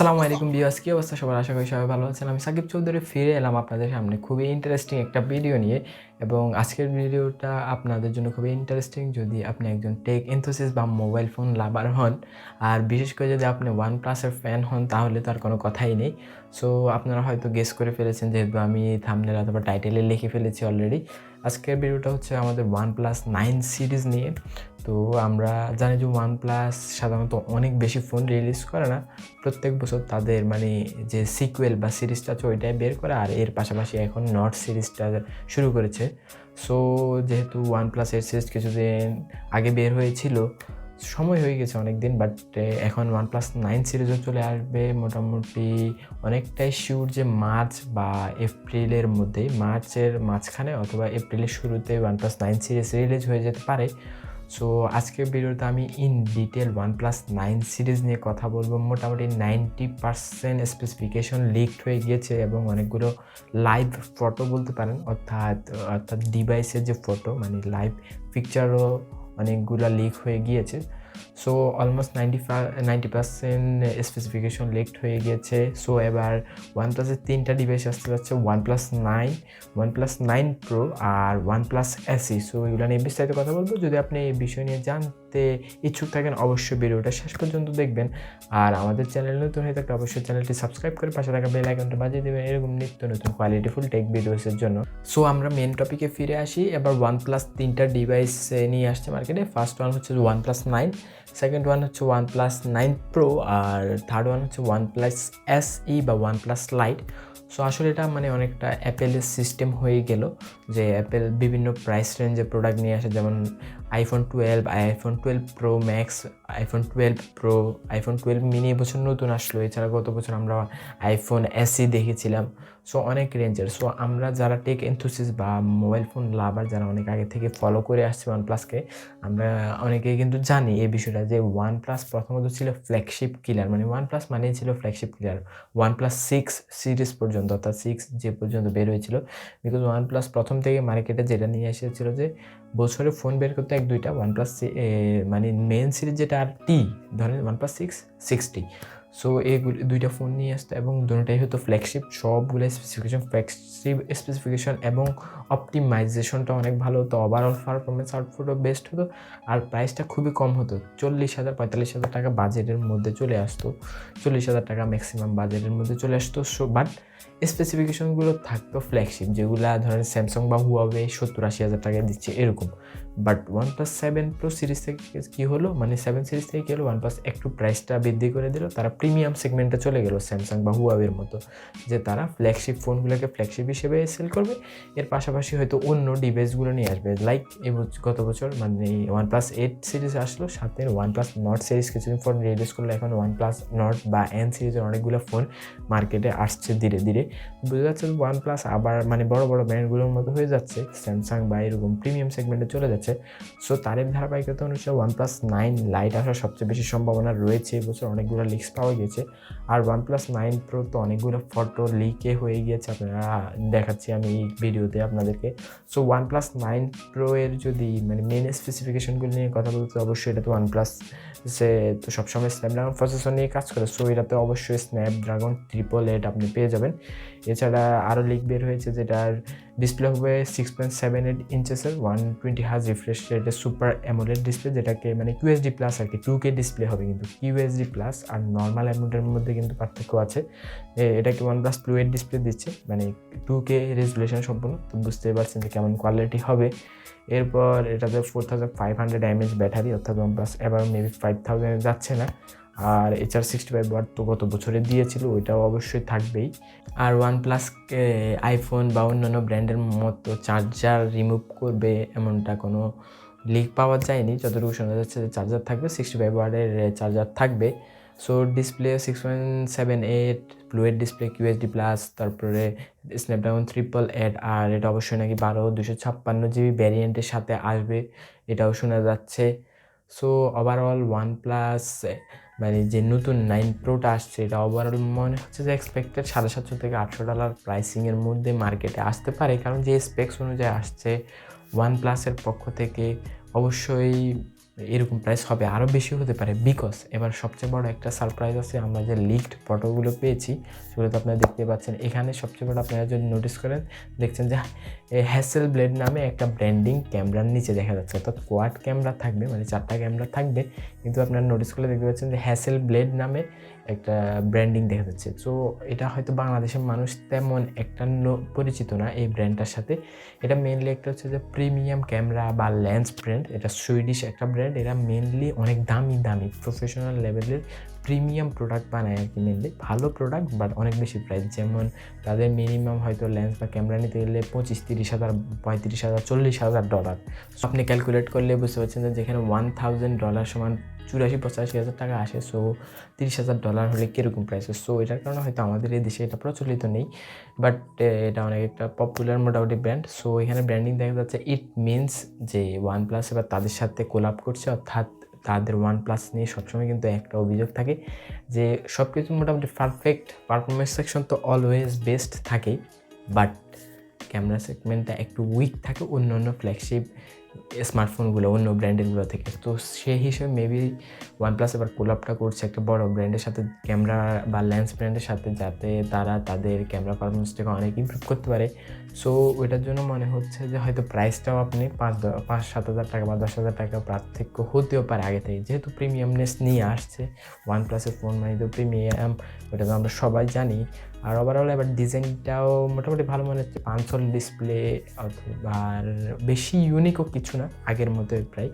আসসালামু আলাইকুম ভিউয়ার্স, কি অবস্থা সবার? আশা করি সবাই ভালো আছেন। আমি সাকিব চৌধুরী ফিরে এলাম আপনাদের সামনে খুবই ইন্টারেস্টিং একটা ভিডিও নিয়ে এবং আজকের ভিডিওটা আপনাদের জন্য খুবই ইন্টারেস্টিং যদি আপনি একজন টেক এনথুসিয়াস্ট বা মোবাইল ফোন লাভার হন। আর বিশেষ করে যদি আপনি OnePlus-এর ফ্যান হন তাহলে তো আর কোনো কথাই নেই। সো আপনারা হয়তো গেস করে ফেলেছেন যেহেতু আমি থাম্বনেল অথবা টাইটেলে লিখে ফেলেছি অলরেডি। আজকের ভিডিওটা হচ্ছে আমাদের OnePlus 9 সিরিজ নিয়ে। তো আমরা জানি যে OnePlus সাধারণত অনেক বেশি ফোন রিলিজ করে না। প্রত্যেক বছর তাদের যে সিকুয়েল বা সিরিজটা আছে ওইটাই বের করে, আর এর পাশাপাশি এখন নট সিরিজটা শুরু করেছে। সো যেহেতু OnePlus এর সিরিজ কিছুদিন আগে বের হয়েছিল, সময় হয়ে গেছে অনেক দিন, বাট এখন OnePlus 9 সিরিজও চলে আসবে মোটামুটি অনেকটাই শিওর যে মার্চ বা এপ্রিলের মধ্যেই, মার্চের মাঝখানে অথবা এপ্রিলের শুরুতে OnePlus 9 সিরিজ রিলিজ হয়ে যেতে পারে। সো আজকের ভিডিওতে আমি ইন ডিটেল OnePlus 9 সিরিজ নিয়ে কথা বলবো। মোটামুটি 90% স্পেসিফিকেশন লিকড হয়ে গিয়েছে এবং অনেকগুলো লাইভ ফটো বলতে পারেন, অর্থাৎ ডিভাইসের যে ফটো লাইভ পিকচারও অনেকগুলো লিক হয়ে গিয়েছে। সো অলমোস্ট 90% স্পেসিফিকেশন লিকড হয়ে গিয়েছে। সো এবার OnePlus-এর 3টা ডিভাইস আসতে যাচ্ছে, OnePlus 9, OnePlus 9 Pro আর OnePlus SE। সো এগুলো নিয়ে বিস্তারিত কথা বলবো। যদি আপনি এই বিষয় নিয়ে জানতে ইচ্ছুক থাকেন অবশ্যই ভিডিওটা শেষ পর্যন্ত দেখবেন। আর আমাদের চ্যানেল নতুন হয়ে থাকলে অবশ্যই চ্যানেলটি সাবস্ক্রাইব করে পাশে থাকা বেল আইকনটা বাজিয়ে দেবেন এরকম নিত্য নতুন কোয়ালিটিফুল টেক ভিডিওসের জন্য। সো আমরা মেন টপিকে ফিরে আসি। এবার OnePlus 3টা ডিভাইস নিয়ে আসছে মার্কেটে। ফার্স্ট ওয়ান হচ্ছে OnePlus 9, সেকেন্ড ওয়ান হচ্ছে OnePlus 9 Pro আর থার্ড ওয়ান হচ্ছে OnePlus SE বা OnePlus Lite। সো আসলে এটা অনেকটা অ্যাপেলের সিস্টেম হয়ে গেল যে অ্যাপেল বিভিন্ন প্রাইস রেঞ্জে প্রোডাক্ট নিয়ে আসে, যেমন iPhone 12, iPhone 12 Pro Max, iPhone 12 Pro, iPhone 12 mini এবছর নতুন আসলো। এছাড়া গত বছর আমরা iPhone SE দেখেছিলাম। সো অনেক রেঞ্জের। সো আমরা যারা টেক এনথুসিস্ট বা মোবাইল ফোন লাভার, যারা অনেক আগে থেকে ফলো করে আসছে OnePlus-কে, আমরা অনেকেই কিন্তু জানি এই বিষয়টা যে OnePlus প্রথমত ছিল ফ্ল্যাগশিপ কিলার, OnePlus মানেই ছিল ফ্ল্যাগশিপ কিলার OnePlus 6 সিরিজ পর্যন্ত, অর্থাৎ 6 যে পর্যন্ত বের হয়েছিল। বিকজ OnePlus প্রথম থেকে মার্কেটে যেটা নিয়ে এসেছিল যে বছরে ফোন বের করতে 1-2টা OnePlus মেন সিরিজ যেটা, আর ধরেন OnePlus 6, 6T। সো এই দুইটা ফোন নিয়ে আসতো এবং দুটোটাই হতো ফ্ল্যাগশিপ। সবগুলো ফ্ল্যাগশিপ স্পেসিফিকেশন এবং অপটিমাইজেশনটা অনেক ভালো হতো, ওভারঅল পারফরমেন্স আউটপুটও বেস্ট হতো, আর প্রাইসটা খুবই কম হতো। 40,000-45,000 টাকা বাজেটের মধ্যে চলে আসতো, 40,000 টাকা ম্যাক্সিমাম বাজেটের মধ্যে চলে আসতো। সো বাট স্পেসিফিকেশনগুলো থাকতো ফ্ল্যাগশিপ, যেগুলো ধরেন স্যামসাং বা হুয়াওয়ে 70-80,000 টাকায় দিচ্ছে এরকম। বাট OnePlus 7 Pro সিরিজ থেকে কী হলো, 7 সিরিজ থেকে কী হলো, OnePlus একটু প্রাইসটা বৃদ্ধি করে দিল। তারা প্রিমিয়াম সেগমেন্টে চলে গেল স্যামসাং বা হুয়াওয়ের মতো, যে তারা ফ্ল্যাগশিপ ফোনগুলোকে ফ্ল্যাগশিপ হিসেবে সেল করবে, এর পাশাপাশি হয়তো অন্য ডিভাইসগুলো নিয়ে আসবে। লাইক গত বছর OnePlus 8 সিরিজ আসলো, সাথে OnePlus Nord সিরিজ কিছুদিন পর রিলিজ করলো। এখন OnePlus Nord বা N সিরিজের অনেকগুলো ফোন মার্কেটে আসছে ধীরে ধীরে। বোঝা যাচ্ছে OnePlus আবার বড় বড় ব্র্যান্ডগুলোর মতো হয়ে যাচ্ছে, স্যামসাং বা এরকম প্রিমিয়াম সেগমেন্টে চলে যাচ্ছে। সো তারই ধারাবাহিকতা অনুসারে OnePlus 9 Lite আসার সবচেয়ে বেশি সম্ভাবনা রয়েছে এবছর, অনেকগুলো লিক্স পাওয়া গেছে। আর OnePlus 9 Pro তো অনেকগুলো ফটো লিকে হয়ে গিয়েছে, আপনারা দেখাচ্ছি আমি এই ভিডিওতে আপনাদেরকে। সো OnePlus 9 Pro এর যদি মেন স্পেসিফিকেশনগুলো নিয়ে কথা বলতে, অবশ্যই এটা তো OnePlus সে তো সবসময় স্ন্যাপড্রাগন প্রসেসর নিয়ে কাজ করে। সো এটাতে অবশ্যই স্ন্যাপড্রাগন 888 আপনি পেয়ে যাবেন। এছাড়া আরও লিক বের হয়েছে যেটার ডিসপ্লে হবে 6.78 ইঞ্চেসের 120 হার্জ রিফ্রেশ রেটের সুপার অ্যামোলেড ডিসপ্লে, যেটাকে QHD প্লাস আর কি, 2K ডিসপ্লে হবে। কিন্তু QHD প্লাস আর নর্মাল অ্যামোলেডের মধ্যে কিন্তু পার্থক্য আছে। এটাকে OnePlus Fluid ডিসপ্লে দিচ্ছে, 2K রেজুলেশন সম্পূর্ণ। তো বুঝতেই পারছেন যে কেমন কোয়ালিটি হবে। এরপর এটাতে 4500 mAh ব্যাটারি, অর্থাৎ OnePlus এবার মেবি 5000 যাচ্ছে না। আর HR65 ওয়াট তো গত বছরে দিয়েছিল, ওইটাও অবশ্যই থাকবেই। আর OnePlus-কে আইফোন বা অন্যান্য ব্র্যান্ডের মতো চার্জার রিমুভ করবে এমনটা কোনো লিক পাওয়া যায়নি। যতটুকু শোনা যাচ্ছে যে চার্জার থাকবে, 65 ওয়াটের চার্জার থাকবে। So display 6.78 fluid display, QHD plus, তারপরে স্ন্যাপড্রাগন 888, আর এটা অবশ্যই নাকি 12/256 GB ভ্যারিয়েন্টের সাথে আসবে, এটাও শোনা যাচ্ছে। সো ওভারঅল OnePlus যে নতুন 9 Proটা আসছে, এটা ওভারঅল মনে হচ্ছে যে এক্সপেক্টেড $750 থেকে $800 প্রাইসিংয়ের মধ্যে মার্কেটে আসতে পারে, কারণ যে স্পেক্স অনুযায়ী আসছে OnePlus-এর পক্ষ থেকে অবশ্যই এরকম প্রাইস হবে, আরও বেশি হতে পারে। বিকজ এবার সবচেয়ে বড় একটা সারপ্রাইজ আছে, আমরা যে লিকড ফটোগুলো পেয়েছি সেগুলো তো আপনারা দেখতে পাচ্ছেন। এখানে সবচেয়ে বড় আপনারা যদি নোটিস করেন, দেখছেন যে হ্যাসেল ব্লেড নামে একটা ব্র্যান্ডিং ক্যামেরার নিচে দেখা যাচ্ছে, অর্থাৎ কোয়াড ক্যামেরা থাকবে, মানে 4টা ক্যামেরা থাকবে, কিন্তু আপনারা নোটিস করলে দেখতে পাচ্ছেন যে হ্যাসেল ব্লেড নামে একটা ব্র্যান্ডিং দেখা যাচ্ছে। সো এটা হয়তো বাংলাদেশের মানুষ তেমন একটা পরিচিত না এই ব্র্যান্ডটার সাথে। এটা মেনলি একটা হচ্ছে যে প্রিমিয়াম ক্যামেরা বা লেন্স ব্র্যান্ড, এটা সুইডিশ একটা ব্র্যান্ড। এরা মেনলি অনেক দামি দামি প্রফেশনাল লেভেলের প্রিমিয়াম প্রোডাক্ট বানায় আর কি, মেনলি ভালো প্রোডাক্ট বাট অনেক বেশি প্রাইস। যেমন তাদের মিনিমাম হয়তো লেন্স বা ক্যামেরা নিতে গেলে 25-30 হাজার, 35 হাজার, $40,000। সো আপনি ক্যালকুলেট করলে বুঝতে পারছেন যে যেখানে $1,000 সমান 84-85 হাজার টাকা আসে, সো $30,000 হলে কীরকম প্রাইস। সো এটার কারণে হয়তো আমাদের এই দেশে এটা প্রচলিত নেই, বাট এটা অনেক একটা পপুলার মোটামুটি ব্র্যান্ড। সো এখানে ব্র্যান্ডিং দেখা যাচ্ছে, ইট মিনস যে OnePlus এবার তাদের সাথে কোলাপ করছে, অর্থাৎ তাদের OnePlus নিয়ে সবসময় কিন্তু একটা অভিযোগ থাকে যে সব কিছু মোটামুটি পারফেক্ট, পারফরমেন্স সেকশন তো অলওয়েজ বেস্ট থাকেই, বাট ক্যামেরা সেগমেন্টটা একটু উইক থাকে অন্য অন্য ফ্ল্যাগশিপ স্মার্টফোনগুলো, অন্য ব্র্যান্ডেরগুলো থেকে। তো সেই হিসেবে মেবি OnePlus এবার কোলাপটা করছে একটা বড় ব্র্যান্ডের সাথে, ক্যামেরা বা লেন্স ব্র্যান্ডের সাথে, যাতে তারা তাদের ক্যামেরা পারফরমেন্সটাকে অনেক ইমপ্রুভ করতে পারে। সো ওইটার জন্য মনে হচ্ছে যে হয়তো প্রাইসটাও আপনি 5-7 হাজার টাকা বা 10 হাজার টাকা পার্থক্য হতেও পারে আগে থেকে, যেহেতু প্রিমিয়ামনেস নিয়ে আসছে OnePlus-এর ফোন, মানে তো প্রিমিয়াম, ওটা তো আমরা সবাই জানি। আর ওভারঅল এবার ডিজাইনটাও মোটামুটি ভালো মনে হচ্ছে, পাঞ্চল ডিসপ্লে, অথবা বেশি ইউনিকও কিছু না, আগের মতোই প্রায়।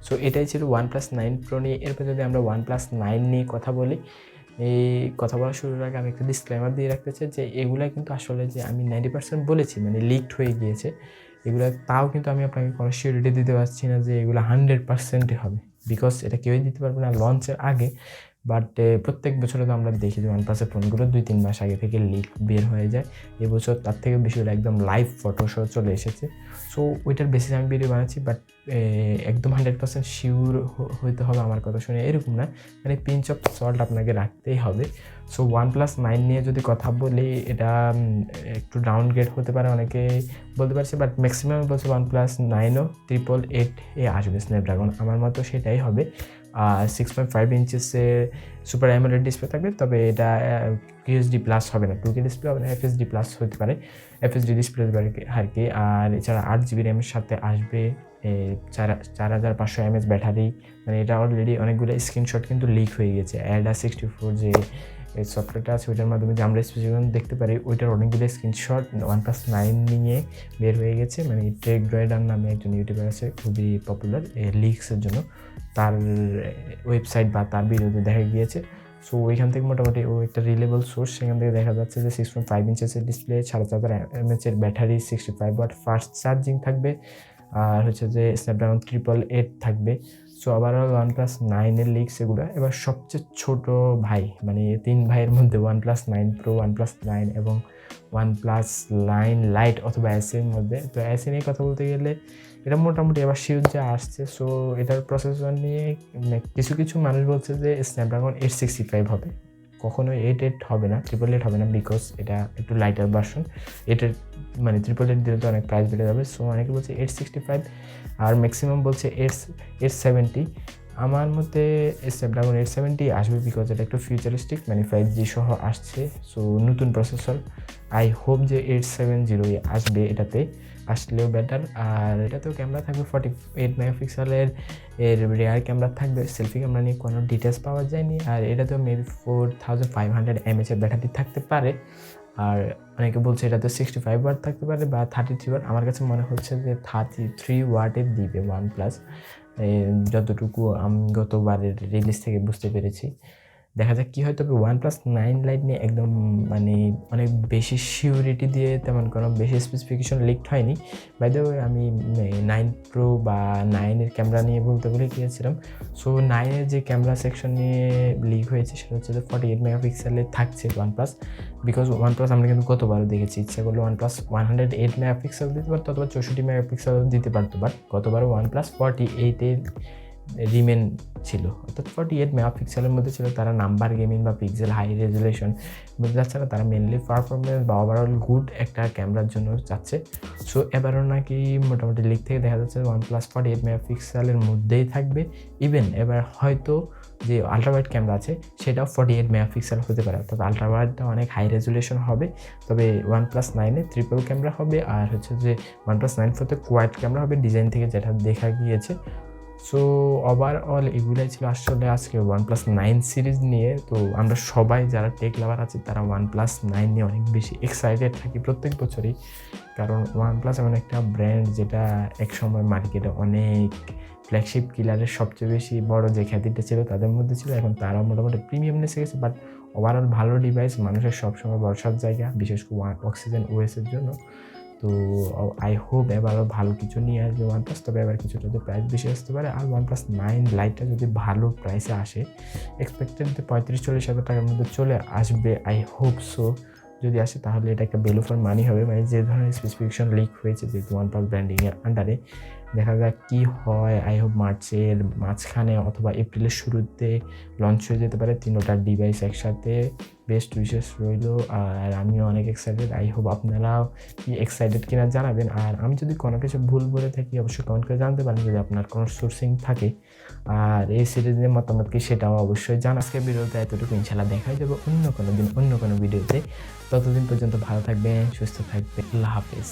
সো এটাই ছিল OnePlus 9 Pro নিয়ে। এরপর যদি আমরা OnePlus 9 নিয়ে কথা বলি, এই কথা বলা শুরুর আগে আমি একটা ডিসক্লেমার দিয়ে রাখতে চাই যে এগুলা কিন্তু আসলে যে আমি 90% বলেছি, মানে লিকড হয়ে গিয়েছে এগুলো, তাও কিন্তু আমি আপনাকে কোনো সিওরিটি দিতে পারছি না যে এগুলো 100%ই হবে, বিকজ এটা কেউই দিতে পারবে না লঞ্চের আগে। বাট প্রত্যেক বছরে তো আমরা দেখি যে OnePlus-এর ফোনগুলো 2-3 মাস আগে থেকে লিক বের হয়ে যায়। এবছর তার থেকে বেশি হলে একদম লাইভ ফটোসহ চলে এসেছে। সো ওইটার বেসিস আমি ভিডিও বানাচ্ছি, বাট একদম 100% শিওর হইতে হবে আমার কথা শুনে এরকম না, মানে পিঞ্চ অফ সল্ট আপনাকে রাখতেই হবে। সো OnePlus 9 নিয়ে যদি কথা বলি, এটা একটু ডাউনগ্রেড হতে পারে অনেকে বলতে পারছে, বাট ম্যাক্সিমাম বলছে OnePlus 9ও 888 আসবে স্ন্যাপড্রাগন, আমার মতো সেটাই হবে। 6.5 ইঞ্চেসের সুপার অ্যামোলেড ডিসপ্লে থাকবে, তবে এটা QHD প্লাস হবে না, 2K ডিসপ্লে হবে না, FHD প্লাস হতে পারে, FHD ডিসপ্লে হতে পারে আর কি। আর এছাড়া 8GB র্যামের সাথে আসবে 4500 mAh ব্যাটারি, মানে এটা অলরেডি অনেকগুলো স্ক্রিনশট কিন্তু লিক হয়ে গেছে। অ্যাডা 64 যে সফটওয়্যারটা আছে ওইটার মাধ্যমে যে আমরা স্পেসিফিকেশন দেখতে পারি, ওইটার অনেকগুলো স্ক্রিনশট OnePlus 9 নিয়ে বের হয়ে গেছে। মানে ট্রেক ড্রয়েডার নামে একজন ইউটিউবার আছে, খুবই পপুলার লিক্সের জন্য, তার ওয়েবসাইট বা তার ভিডিওতে দেখা গিয়েছে। সো ওইখান থেকে মোটামুটি ও একটা রিলেবল সোর্স, সেখান থেকে দেখা যাচ্ছে যে 6.5 ইঞ্চেসের display, 4500 mAh battery, 65 watt fast charging থাকবে, আর হচ্ছে যে স্ন্যাপড্রাগন 888 থাকবে। সো ওভারঅল OnePlus 9-এর লিক্স এগুলো। এবার সবচেয়ে ছোট ভাই, মানে 3 ভাইয়ের মধ্যে OnePlus 9 Pro, OnePlus 9 এবং OnePlus 9 Lite অথবা SE-এর মধ্যে। তো SE নিয়ে কথা বলতে গেলে এটা মোটামুটি এবার শিওর যে আসছে। সো এটার প্রসেসর নিয়ে কিছু কিছু মানুষ বলছে যে স্ন্যাপড্রাগন 865 হবে, কখনো 88 হবে না, 888 হবে না, বিকজ এটা একটু লাইটার ভার্সন। এটার মানে 888 দিলে তো অনেক প্রাইস বেড়ে যাবে। সো অনেকে বলছে 865, আর ম্যাক্সিমাম বলছে 870। আমার মতে স্ন্যাপড্রাগন 870 আসবে, বিকজ এটা একটু ফিউচারিস্টিক, মানে 5G সহ আসছে। সো নতুন প্রসেসর, আই হোপ যে 870 আসবে এটাতে, আসলেও বেটার। আর এটাতেও ক্যামেরা থাকবে 48 মেগাপিক্সেলের, এর রেয়ার ক্যামেরা থাকবে, সেলফি ক্যামেরা নিয়ে কোনো ডিটেলস পাওয়া যায়নি। আর এটাতেও মেবি 4500 mAh ব্যাটারি থাকতে পারে। আর অনেকে বলছে এটাতে 65 ওয়াট থাকতে পারে বা 33 ওয়াট। আমার কাছে মনে হচ্ছে যে 33 ওয়াটের দিবে OnePlus, যতটুকু আমি গতবারের রিলিজ থেকে বুঝতে পেরেছি। দেখা যাক কী হয়। তবে OnePlus 9 Lite নিয়ে একদম মানে অনেক বেশি সিউরিটি দিয়ে তেমন কোনো বেশি স্পেসিফিকেশন লিকড হয়নি। বাই দ্য ওয়ে, আমি 9 Pro বা 9-এর ক্যামেরা নিয়ে বলতে ভুলে গিয়েছিলাম। সো 9-এর যে ক্যামেরা সেকশন নিয়ে লিক হয়েছে সেটা হচ্ছে যে 48 মেগাপিক্সেলের থাকছে OnePlus, বিকজ OnePlus আমরা কিন্তু গতবারও দেখেছি, ইচ্ছা করলে OnePlus 108 মেগাপিক্সেল দিতে পারতো অথবা 64 মেগাপিক্সেল দিতে পারতো, বাট গতবারও OnePlus 48 রিমেন ছিল, অর্থাৎ 48 মেগাপিক্সেলের মধ্যে ছিল। তারা নাম্বার গেমিং বা পিক্সেল হাই রেজুলেশন বলতে যাচ্ছে না, তারা মেনলি পারফরমেন্স বা ওভারঅল গুড একটা ক্যামেরার জন্য যাচ্ছে। সো এবারও নাকি মোটামুটি লিক থেকে দেখা যাচ্ছে OnePlus 48 মেগাপিক্সেলের মধ্যেই থাকবে। ইভেন এবার হয়তো যে আল্ট্রাওয়াইড ক্যামেরা আছে সেটাও 48 মেগাপিক্সেল হতে পারে, অর্থাৎ আল্ট্রাওয়াইডটা অনেক হাই রেজুলেশন হবে। তবে OnePlus 9-এ ট্রিপল ক্যামেরা হবে, আর হচ্ছে যে OnePlus 9 Pro-তে কোয়াড ক্যামেরা হবে ডিজাইন থেকে যেটা দেখা গিয়েছে। সো ওভারঅল এগুলাই ছিল আসলে আজকে OnePlus 9 সিরিজ নিয়ে। তো আমরা সবাই যারা টেক লাভার আছি তারা OnePlus 9 নিয়ে অনেক বেশি এক্সাইটেড থাকি প্রত্যেক বছরই, কারণ OnePlus এমন একটা ব্র্যান্ড যেটা একসময় মার্কেটে অনেক ফ্ল্যাগশিপ কিলারের সবচেয়ে বেশি বড় যে খ্যাতিটা ছিল তাদের মধ্যে ছিল। এখন তারা মোটামুটি প্রিমিয়ামনেসে গেছে, বাট ওভারঅল ভালো ডিভাইস, মানুষের সবসময় ভরসার জায়গা, বিশেষ করে অক্সিজেন ওএসের জন্য। তো আই হোপ এবারও ভালো কিছু নিয়ে আসবে OnePlus, তবে এবার কিছুটা যদি প্রাইস বেশি আসতে পারে। আর OnePlus 9 Lite-টা যদি ভালো প্রাইসে আসে, এক্সপেক্টেড 35-40 হাজার টাকার মধ্যে চলে আসবে, আই হোপ সো। যদি আসে তাহলে এটা একটা ভ্যালু ফর মানি হবে, মানে যে ধরনের স্পেসিফিকেশন লিক হয়েছে যেহেতু OnePlus ব্র্যান্ডিংয়ের আন্ডারে, দেখা যাক কী হয়। আই হোপ মার্চের মাঝখানে অথবা এপ্রিলের শুরুতে লঞ্চ হয়ে যেতে পারে তিনোটা ডিভাইস একসাথে। বেস্ট উইশেস রইল, আর আমিও অনেক এক্সাইটেড। আই হোপ আপনারাও কি এক্সাইটেড কিনা জানাবেন। আর আমি যদি কোনো কিছু ভুল বলে থাকি অবশ্যই কমেন্ট করে জানতে পারেন, যদি আপনার কোনো সোর্সিং থাকে। আর এই সিরিজের মতামত কি সেটাও অবশ্যই জানা। আজকের ভিডিওতে এতটুকু, ইনশাল্লাহ দেখা হয়ে যাবে অন্য কোনো দিন অন্য কোনো ভিডিওতে। ততদিন পর্যন্ত ভালো থাকবেন, সুস্থ থাকবেন, আল্লাহ হাফেজ।